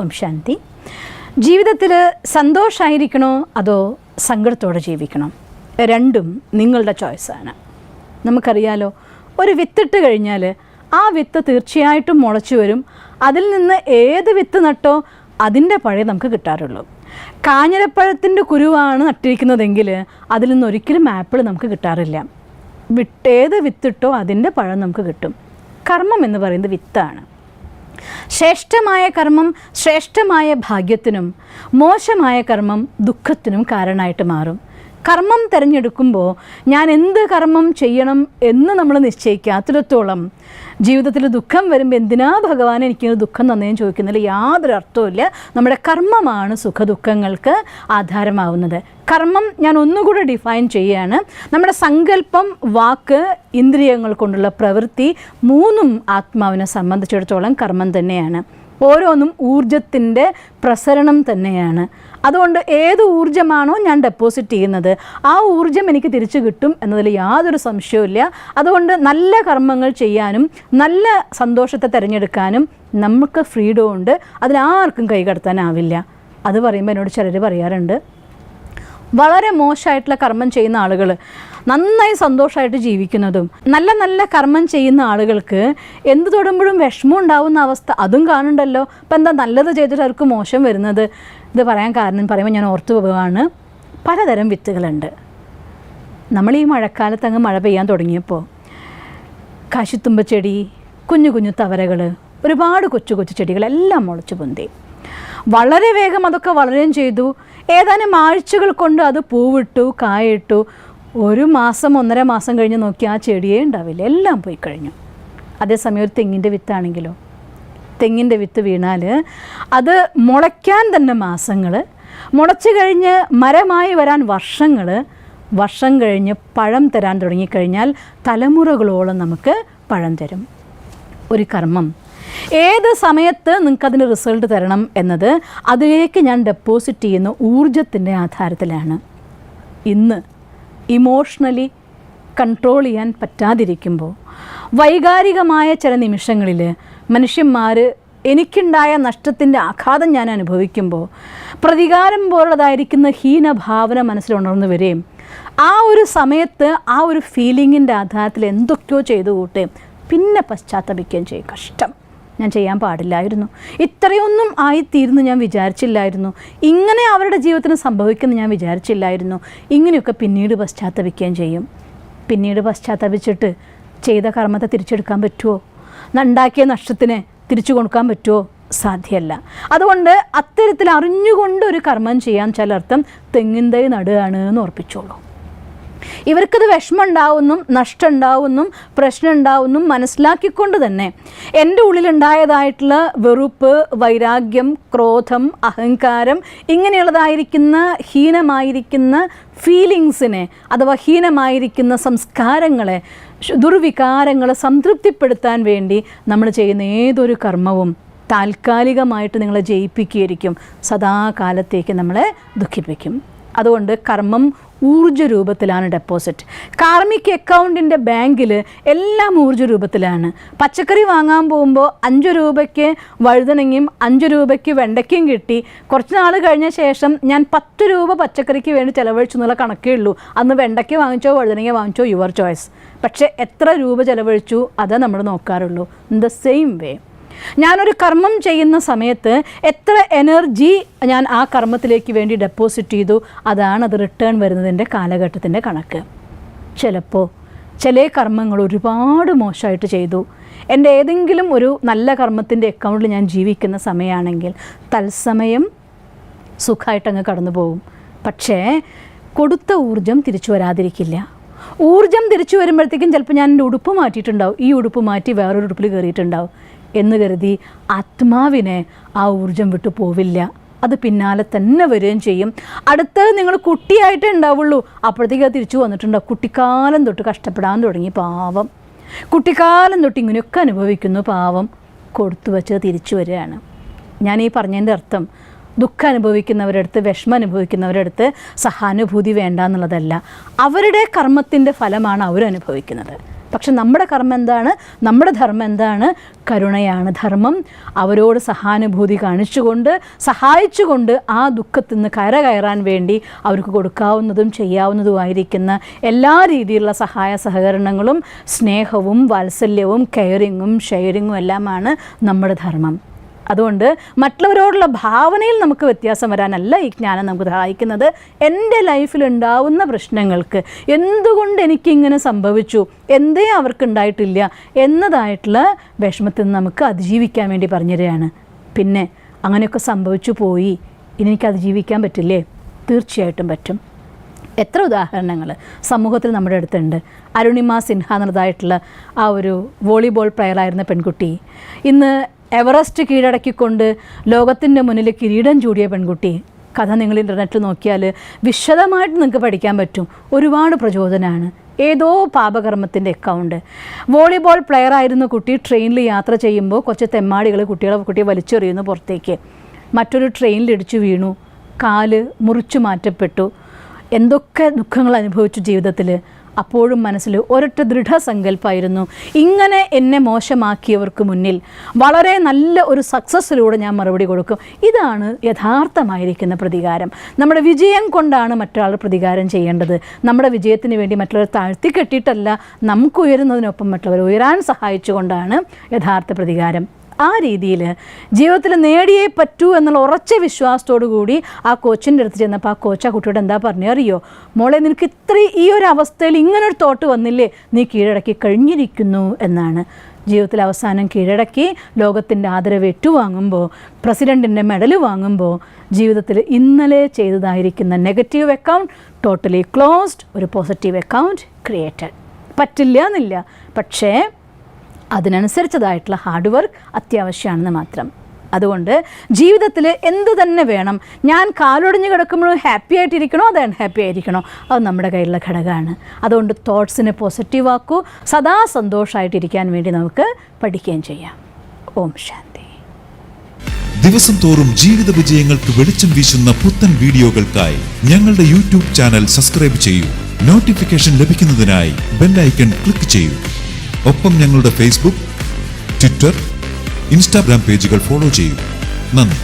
ഓം ശാന്തി. ജീവിതത്തിൽ സന്തോഷമായിരിക്കണോ അതോ സങ്കടത്തോടെ ജീവിക്കണോ? രണ്ടും നിങ്ങളുടെ ചോയ്സാണ്. നമുക്കറിയാലോ, ഒരു വിത്തിട്ട് കഴിഞ്ഞാൽ ആ വിത്ത് തീർച്ചയായിട്ടും മുളച്ചു വരും. അതിൽ നിന്ന് ഏത് വിത്ത് നട്ടോ അതിൻ്റെ പഴയ നമുക്ക് കിട്ടാറുള്ളൂ. കാഞ്ഞിരപ്പഴത്തിൻ്റെ കുരുവാണ് നട്ടിരിക്കുന്നതെങ്കിൽ അതിൽ നിന്ന് ഒരിക്കലും ആപ്പിൾ നമുക്ക് കിട്ടാറില്ല. ഏത് വിത്തിട്ടോ അതിൻ്റെ പഴം നമുക്ക് കിട്ടും. കർമ്മം എന്ന് പറയുന്നത് വിത്താണ്. ശ്രേഷ്ഠമായ കർമ്മം ശ്രേഷ്ഠമായ ഭാഗ്യത്തിനും മോശമായ കർമ്മം ദുഃഖത്തിനും കാരണമായിട്ട് മാറും. കർമ്മം തിരഞ്ഞെടുക്കുമ്പോൾ ഞാൻ എന്ത് കർമ്മം ചെയ്യണം എന്ന് നമ്മൾ നിശ്ചയിക്കാത്തിടത്തോളം ജീവിതത്തിൽ ദുഃഖം വരുമ്പോൾ എന്തിനാ ഭഗവാൻ എനിക്കൊരു ദുഃഖം തന്നേന്ന് ചോദിക്കുന്നതിൽ യാതൊരു അർത്ഥവുമില്ല. നമ്മുടെ കർമ്മമാണ് സുഖദുഃഖങ്ങൾക്ക് ആധാരമാവുന്നത്. കർമ്മം ഞാൻ ഒന്നുകൂടെ ഡിഫൈൻ ചെയ്യുകയാണ്. നമ്മുടെ സങ്കല്പം, വാക്ക്, ഇന്ദ്രിയങ്ങൾ കൊണ്ടുള്ള പ്രവൃത്തി മൂന്നും ആത്മാവിനെ സംബന്ധിച്ചിടത്തോളം കർമ്മം തന്നെയാണ്. ഓരോന്നും ഊർജത്തിൻ്റെ പ്രസരണം തന്നെയാണ്. അതുകൊണ്ട് ഏത് ഊർജ്ജമാണോ ഞാൻ ഡെപ്പോസിറ്റ് ചെയ്യുന്നത് ആ ഊർജ്ജം എനിക്ക് തിരിച്ചു കിട്ടും എന്നതിൽ യാതൊരു സംശയവുമില്ല. അതുകൊണ്ട് നല്ല കർമ്മങ്ങൾ ചെയ്യാനും നല്ല സന്തോഷത്തെ തിരഞ്ഞെടുക്കാനും നമുക്ക് ഫ്രീഡം ഉണ്ട്. അതിനാർക്കും കൈകടത്താനാവില്ല. അത് പറയുമ്പോൾ എന്നോട് ചിലർ പറയാറുണ്ട്, വളരെ മോശമായിട്ടുള്ള കർമ്മം ചെയ്യുന്ന ആളുകൾ നന്നായി സന്തോഷമായിട്ട് ജീവിക്കുന്നതും നല്ല നല്ല കർമ്മം ചെയ്യുന്ന ആളുകൾക്ക് എന്ത് തൊടുമ്പോഴും വിഷമം ഉണ്ടാവുന്ന അവസ്ഥ അതും കാണുന്നുണ്ടല്ലോ. ഇപ്പം എന്താ നല്ലത് ചെയ്തിട്ട് അവർക്ക് മോശം വരുന്നത്? ഇത് പറയാൻ കാരണം പറയുമ്പോൾ ഞാൻ ഓർത്തു പോവുകയാണ്, പലതരം വിത്തുകളുണ്ട്. നമ്മൾ ഈ മഴക്കാലത്ത് അങ്ങ് മഴ പെയ്യാൻ തുടങ്ങിയപ്പോൾ കാശിത്തുമ്പച്ചെടി, കുഞ്ഞു കുഞ്ഞു തവരകൾ, ഒരുപാട് കൊച്ചു കൊച്ചു ചെടികളെല്ലാം മുളച്ചു പൊന്തി. വളരെ വേഗം അതൊക്കെ വളരുകയും ചെയ്തു. ഏതാനും ആഴ്ചകൾ കൊണ്ട് അത് പൂവിട്ടു, കായിട്ടു. ഒരു മാസം 1.5 മാസം കഴിഞ്ഞ് നോക്കി ആ ചെടിയേ ഉണ്ടാവില്ല, എല്ലാം പോയി കഴിഞ്ഞു. അതേസമയം ഒരു തെങ്ങിൻ്റെ വിത്താണെങ്കിലോ, തെങ്ങിൻ്റെ വിത്ത് വീണാൽ അത് മുളയ്ക്കാൻ തന്നെ മാസങ്ങൾ, മുളച്ച് കഴിഞ്ഞ് മരമായി വരാൻ വർഷങ്ങൾ, വർഷം കഴിഞ്ഞ് പഴം തരാൻ തുടങ്ങിക്കഴിഞ്ഞാൽ തലമുറകളോളം നമുക്ക് പഴം തരും. ഒരു കർമ്മം ഏത് സമയത്ത് നിങ്ങൾക്കതിന് റിസൾട്ട് തരണം എന്നത് അതിലേക്ക് ഞാൻ ഡെപ്പോസിറ്റ് ചെയ്യുന്ന ഊർജത്തിൻ്റെ ആധാരത്തിലാണ്. ഇന്ന് ഇമോഷണലി കൺട്രോൾ ചെയ്യാൻ പറ്റാതിരിക്കുമ്പോൾ, വൈകാരികമായ ചില നിമിഷങ്ങളിൽ മനുഷ്യന്മാർ എനിക്കുണ്ടായ നഷ്ടത്തിൻ്റെ ആഘാതം ഞാൻ അനുഭവിക്കുമ്പോൾ പ്രതികാരം പോലുള്ളതായിരിക്കുന്ന ഹീനഭാവന മനസ്സിലുണർന്നു വരികയും ആ ഒരു സമയത്ത് ആ ഒരു ഫീലിങ്ങിൻ്റെ ആധാരത്തിൽ എന്തൊക്കെയോ ചെയ്തു കൂട്ടുകയും പിന്നെ പശ്ചാത്തപിക്കുകയും ചെയ്യും. കഷ്ടം, ഞാൻ ചെയ്യാൻ പാടില്ലായിരുന്നു, ഇത്രയൊന്നും ആയിത്തീരുന്നു ഞാൻ വിചാരിച്ചില്ലായിരുന്നു, ഇങ്ങനെ അവരുടെ ജീവിതത്തിന് സംഭവിക്കുമെന്ന് ഞാൻ വിചാരിച്ചില്ലായിരുന്നു. ഇങ്ങനെയൊക്കെ പിന്നീട് പശ്ചാത്തപിക്കുകയും ചെയ്യും. പിന്നീട് പശ്ചാത്തപിച്ചിട്ട് ചെയ്ത കർമ്മത്തെ തിരിച്ചെടുക്കാൻ പറ്റുമോ? ഉണ്ടാക്കിയ നഷ്ടത്തിന് തിരിച്ചു കൊടുക്കാൻ പറ്റുമോ? സാധ്യമല്ല. അതുകൊണ്ട് അത്തരത്തിൽ അറിഞ്ഞുകൊണ്ട് ഒരു കർമ്മം ചെയ്യാൻ ചിലർത്ഥം തെങ്ങിൻ തൈ നടുകയാണ് എന്ന് ഉറപ്പിച്ചോളൂ. ഇവർക്കത് വിഷമം ഉണ്ടാവുന്നും നഷ്ടം ഉണ്ടാവുന്നും പ്രശ്നം ഉണ്ടാവുന്നും മനസ്സിലാക്കിക്കൊണ്ട് തന്നെ എൻ്റെ ഉള്ളിലുണ്ടായതായിട്ടുള്ള വെറുപ്പ്, വൈരാഗ്യം, ക്രോധം, അഹങ്കാരം ഇങ്ങനെയുള്ളതായിരിക്കുന്ന ഹീനമായിരിക്കുന്ന ഫീലിങ്സിനെ അഥവാ ഹീനമായിരിക്കുന്ന സംസ്കാരങ്ങളെ, ദുർവികാരങ്ങളെ സംതൃപ്തിപ്പെടുത്താൻ വേണ്ടി നമ്മൾ ചെയ്യുന്ന ഏതൊരു കർമ്മവും താൽക്കാലികമായിട്ട് നിങ്ങളെ ജയിപ്പിക്കുകയായിരിക്കും, സദാകാലത്തേക്ക് നമ്മളെ ദുഃഖിപ്പിക്കും. അതുകൊണ്ട് കർമ്മം ഊർജ്ജ രൂപത്തിലാണ് ഡെപ്പോസിറ്റ്. കാർമിക് അക്കൗണ്ടിൻ്റെ ബാങ്കിൽ എല്ലാം ഊർജ്ജ രൂപത്തിലാണ്. പച്ചക്കറി വാങ്ങാൻ പോകുമ്പോൾ 5 രൂപയ്ക്ക് വഴുതനങ്ങയും 5 രൂപയ്ക്ക് വെണ്ടയ്ക്കയും കിട്ടി. കുറച്ച് നാൾ കഴിഞ്ഞ ശേഷം ഞാൻ 10 രൂപ പച്ചക്കറിക്ക് വേണ്ടി ചിലവഴിച്ചു എന്നുള്ള കണക്കേ ഉള്ളൂ. അന്ന് വെണ്ടയ്ക്ക വാങ്ങിച്ചോ വഴുതനങ്ങ വാങ്ങിച്ചോ യുവർ ചോയ്സ്. പക്ഷേ എത്ര രൂപ ചിലവഴിച്ചു അതേ നമ്മൾ നോക്കാറുള്ളൂ. ഇൻ ദ സെയിം വേ ഞാനൊരു കർമ്മം ചെയ്യുന്ന സമയത്ത് എത്ര എനർജി ഞാൻ ആ കർമ്മത്തിലേക്ക് വേണ്ടി ഡെപ്പോസിറ്റ് ചെയ്തു, അതാണ് അത് റിട്ടേൺ വരുന്നതിൻ്റെ കാലഘട്ടത്തിൻ്റെ കണക്ക്. ചിലപ്പോൾ ചില കർമ്മങ്ങൾ ഒരുപാട് മോശമായിട്ട് ചെയ്തു. എൻ്റെ ഏതെങ്കിലും ഒരു നല്ല കർമ്മത്തിൻ്റെ അക്കൗണ്ടിൽ ഞാൻ ജീവിക്കുന്ന സമയമാണെങ്കിൽ തത്സമയം സുഖമായിട്ടങ്ങ് കടന്നു പോകും. പക്ഷേ കൊടുത്ത ഊർജം തിരിച്ചു വരാതിരിക്കില്ല. ഊർജം തിരിച്ചു വരുമ്പോഴത്തേക്കും ചിലപ്പോൾ ഞാൻ എൻ്റെ ഉടുപ്പ് മാറ്റിയിട്ടുണ്ടാവും, ഈ ഉടുപ്പ് മാറ്റി വേറൊരു ഉടുപ്പിൽ കയറിയിട്ടുണ്ടാവും എന്ന് കരുതി ആത്മാവിനെ ആ ഊർജം വിട്ടു പോവില്ല. അത് പിന്നാലെ തന്നെ വരികയും ചെയ്യും. അടുത്തത് നിങ്ങൾ കുട്ടിയായിട്ടേ ഉണ്ടാവുള്ളൂ, അപ്പോഴത്തേക്ക് അത് തിരിച്ചു വന്നിട്ടുണ്ടാവും. കുട്ടിക്കാലം തൊട്ട് കഷ്ടപ്പെടാൻ തുടങ്ങി പാവം, കുട്ടിക്കാലം തൊട്ട് ഇങ്ങനെയൊക്കെ അനുഭവിക്കുന്നു പാവം, കൊടുത്തു വെച്ചത് തിരിച്ചു വരികയാണ്. ഞാൻ ഈ പറഞ്ഞതിൻ്റെ അർത്ഥം ദുഃഖം അനുഭവിക്കുന്നവരുടെ അടുത്ത്, വിഷമം അനുഭവിക്കുന്നവരുടെ അടുത്ത് സഹാനുഭൂതി വേണ്ട എന്നുള്ളതല്ല. അവരുടെ കർമ്മത്തിൻ്റെ ഫലമാണ് അവരനുഭവിക്കുന്നത്. പക്ഷെ നമ്മുടെ കർമ്മം എന്താണ്? നമ്മുടെ ധർമ്മം എന്താണ്? കരുണയാണ് ധർമ്മം. അവരോട് സഹാനുഭൂതി കാണിച്ചുകൊണ്ട് സഹായിച്ചുകൊണ്ട് ആ ദുഃഖത്തിൽ നിന്ന് കയറാൻ വേണ്ടി അവർക്ക് കൊടുക്കാവുന്നതും ചെയ്യാവുന്നതുമായിരിക്കുന്ന എല്ലാ രീതിയിലുള്ള സഹായ സഹകരണങ്ങളും സ്നേഹവും വാത്സല്യവും കെയറിങ്ങും ഷെയറിങ്ങും എല്ലാമാണ് നമ്മുടെ ധർമ്മം. അതുകൊണ്ട് മറ്റുള്ളവരോടുള്ള ഭാവനയിൽ നമുക്ക് വ്യത്യാസം വരാനല്ല ഈ ജ്ഞാനം നമുക്ക് സഹായിക്കുന്നത്. എൻ്റെ ലൈഫിലുണ്ടാവുന്ന പ്രശ്നങ്ങൾക്ക് എന്തുകൊണ്ട് എനിക്കിങ്ങനെ സംഭവിച്ചു, എന്തേ അവർക്കുണ്ടായിട്ടില്ല എന്നതായിട്ടുള്ള വിഷമത്തിൽ നിന്ന് നമുക്ക് അതിജീവിക്കാൻ വേണ്ടി പറഞ്ഞു തരികയാണ്. പിന്നെ അങ്ങനെയൊക്കെ സംഭവിച്ചു പോയി, ഇനി എനിക്ക് അതിജീവിക്കാൻ പറ്റില്ലേ? തീർച്ചയായിട്ടും പറ്റും. എത്ര ഉദാഹരണങ്ങൾ സമൂഹത്തിൽ നമ്മുടെ അടുത്തുണ്ട്. അരുണിമ സിൻഹ എന്നതായിട്ടുള്ള ആ ഒരു വോളിബോൾ പ്ലെയറായിരുന്ന പെൺകുട്ടി ഇന്ന് എവറസ്റ്റ് കീഴടക്കിക്കൊണ്ട് ലോകത്തിൻ്റെ മുന്നിൽ കിരീടം ചൂടിയ പെൺകുട്ടി. കഥ നിങ്ങൾ ഇൻ്റർനെറ്റിൽ നോക്കിയാൽ വിശദമായിട്ട് നിങ്ങൾക്ക് പഠിക്കാൻ പറ്റും. ഒരുപാട് പ്രചോദനമാണ്. ഏതോ പാപകർമ്മത്തിൻ്റെ അക്കൗണ്ട്. വോളിബോൾ പ്ലെയർ ആയിരുന്ന കുട്ടി ട്രെയിനിൽ യാത്ര ചെയ്യുമ്പോൾ കുറച്ച് തെമ്മാടികൾ കുട്ടിയെ വലിച്ചെറിയുന്നു പുറത്തേക്ക്. മറ്റൊരു ട്രെയിനിലിടിച്ചു വീണു, കാല് മുറിച്ചു മാറ്റപ്പെട്ടു. എന്തൊക്കെ ദുഃഖങ്ങൾ അനുഭവിച്ചു ജീവിതത്തിൽ. അപ്പോഴും മനസ്സിൽ ഒരൊറ്റ ദൃഢസങ്കല്പമായിരുന്നു, ഇങ്ങനെ എന്നെ മോശമാക്കിയവർക്ക് മുന്നിൽ വളരെ നല്ല ഒരു സക്സസ്സിലൂടെ ഞാൻ മറുപടി കൊടുക്കും. ഇതാണ് യഥാർത്ഥമായിരിക്കുന്ന പ്രതികാരം. നമ്മുടെ വിജയം കൊണ്ടാണ് മറ്റൊരാൾ പ്രതികാരം ചെയ്യേണ്ടത്. നമ്മുടെ വിജയത്തിന് വേണ്ടി മറ്റുള്ളവർ താഴ്ത്തിക്കെട്ടിയിട്ടല്ല, നമുക്ക് ഉയരുന്നതിനൊപ്പം മറ്റുള്ളവർ ഉയരാൻ സഹായിച്ചുകൊണ്ടാണ് യഥാർത്ഥ പ്രതികാരം. ആ രീതിയിൽ ജീവിതത്തിൽ നേടിയേ പറ്റൂ എന്നുള്ള ഉറച്ച വിശ്വാസത്തോടു കൂടി ആ കോച്ചിൻ്റെ അടുത്ത് ചെന്നപ്പോൾ ആ കോച്ച് ആ കുട്ടിയോട് എന്താ അറിയോ? മോളെ, നിനക്ക് ഈ ഒരു അവസ്ഥയിൽ ഇങ്ങനൊരു തോട്ട് വന്നില്ലേ, നീ കീഴടക്കി കഴിഞ്ഞിരിക്കുന്നു എന്നാണ്. ജീവിതത്തിൽ അവസാനം കീഴടക്കി ലോകത്തിൻ്റെ ആദരവ് ഏറ്റുവാങ്ങുമ്പോൾ, പ്രസിഡൻറ്റിൻ്റെ മെഡൽ വാങ്ങുമ്പോൾ ജീവിതത്തിൽ ഇന്നലെ ചെയ്തതായിരിക്കുന്ന നെഗറ്റീവ് അക്കൗണ്ട് ടോട്ടലി ക്ലോസ്ഡ്, ഒരു പോസിറ്റീവ് അക്കൗണ്ട് ക്രിയേറ്റഡ്. പറ്റില്ല എന്നില്ല, പക്ഷേ അതിനനുസരിച്ചതായിട്ടുള്ള ഹാർഡ് വർക്ക് അത്യാവശ്യമാണെന്ന് മാത്രം. അതുകൊണ്ട് ജീവിതത്തിൽ എന്ത് തന്നെ വേണം, ഞാൻ കാലൊടിഞ്ഞ് കിടക്കുമ്പോഴും ഹാപ്പി ആയിട്ടിരിക്കണോ അത് അൺഹാപ്പി ആയിരിക്കണോ, അത് നമ്മുടെ കയ്യിലുള്ള ഘടകമാണ്. അതുകൊണ്ട് തോട്ട്സിനെ പോസിറ്റീവ് ആക്കൂ, സദാ സന്തോഷമായിട്ടിരിക്കാൻ വേണ്ടി നമുക്ക് പഠിക്കുകയും ചെയ്യാം. ഓം ശാന്തി. ദിവസം തോറും ജീവിത വിജയങ്ങൾക്ക് വെളിച്ചം വീശുന്ന പുത്തൻ വീഡിയോകൾക്കായി ഞങ്ങളുടെ യൂട്യൂബ് ചാനൽ സബ്സ്ക്രൈബ് ചെയ്യൂ. നോട്ടിഫിക്കേഷൻ ലഭിക്കുന്നതിനായി ബെൽ ഐക്കൺ ക്ലിക്ക് ചെയ്യൂ. ഒപ്പം ഞങ്ങളുടെ ഫേസ്ബുക്ക്, ട്വിറ്റർ, ഇൻസ്റ്റാഗ്രാം പേജുകൾ ഫോളോ ചെയ്യൂ. നന്ദി.